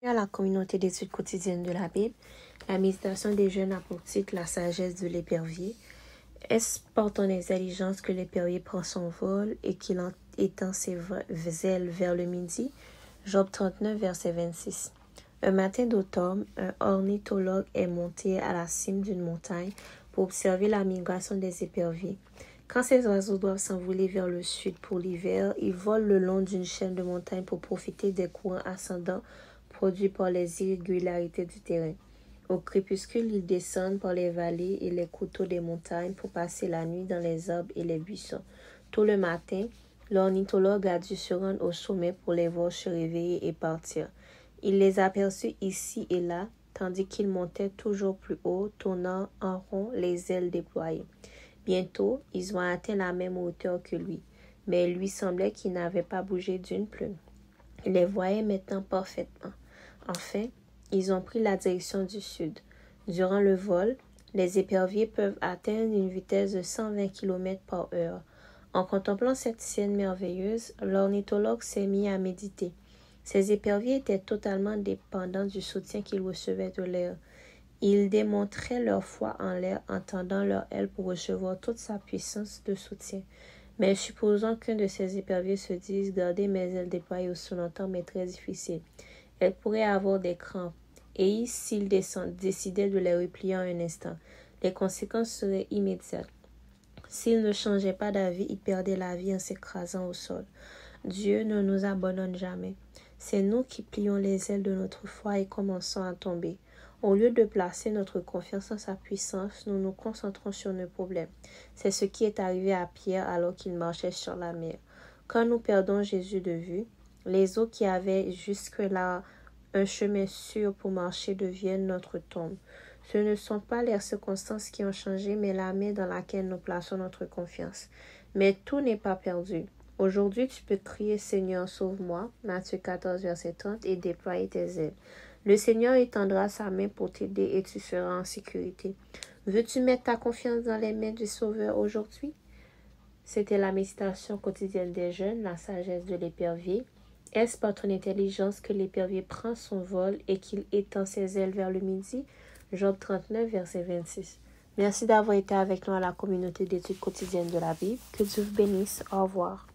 À la communauté d'études quotidiennes de la Bible, la méditation des jeunes a pour titre La sagesse de l'épervier. Est-ce par ton intelligence que l'épervier prend son vol et qu'il étend ses ailes vers le midi? Job 39, verset 26. Un matin d'automne, un ornithologue est monté à la cime d'une montagne pour observer la migration des éperviers. Quand ces oiseaux doivent s'envoler vers le sud pour l'hiver, ils volent le long d'une chaîne de montagnes pour profiter des courants ascendants produits par les irrégularités du terrain. Au crépuscule, ils descendent par les vallées et les coteaux des montagnes pour passer la nuit dans les arbres et les buissons. Tôt le matin, l'ornithologue a dû se rendre au sommet pour les voir se réveiller et partir. Il les aperçut ici et là, tandis qu'ils montaient toujours plus haut, tournant en rond les ailes déployées. Bientôt, ils ont atteint la même hauteur que lui, mais il lui semblait qu'ils n'avaient pas bougé d'une plume. Il les voyait maintenant parfaitement. Enfin, ils ont pris la direction du sud. Durant le vol, les éperviers peuvent atteindre une vitesse de 120 km/h. En contemplant cette scène merveilleuse, l'ornithologue s'est mis à méditer. Ces éperviers étaient totalement dépendants du soutien qu'ils recevaient de l'air. Ils démontraient leur foi en l'air en tendant leurs ailes pour recevoir toute sa puissance de soutien. Mais supposons qu'un de ces éperviers se dise « Garder mes ailes déployées aussi longtemps m'est très difficile. Elles pourraient avoir des crampes. Et s'il décidait de les replier en un instant, les conséquences seraient immédiates. S'il ne changeait pas d'avis, il perdait la vie en s'écrasant au sol. Dieu ne nous abandonne jamais. C'est nous qui plions les ailes de notre foi et commençons à tomber. Au lieu de placer notre confiance en sa puissance, nous nous concentrons sur nos problèmes. C'est ce qui est arrivé à Pierre alors qu'il marchait sur la mer. Quand nous perdons Jésus de vue, les eaux qui avaient jusque-là un chemin sûr pour marcher deviennent notre tombe. Ce ne sont pas les circonstances qui ont changé, mais la main dans laquelle nous plaçons notre confiance. Mais tout n'est pas perdu. Aujourd'hui, tu peux crier « Seigneur, sauve-moi » Matthieu 14, verset 30 et déployer tes ailes. Le Seigneur étendra sa main pour t'aider et tu seras en sécurité. Veux-tu mettre ta confiance dans les mains du Sauveur aujourd'hui? C'était la méditation quotidienne des jeunes, la sagesse de l'épervier. Est-ce par ton intelligence que l'épervier prend son vol et qu'il étend ses ailes vers le midi? Job 39, verset 26. Merci d'avoir été avec nous à la communauté d'études quotidiennes de la Bible. Que Dieu vous bénisse. Au revoir.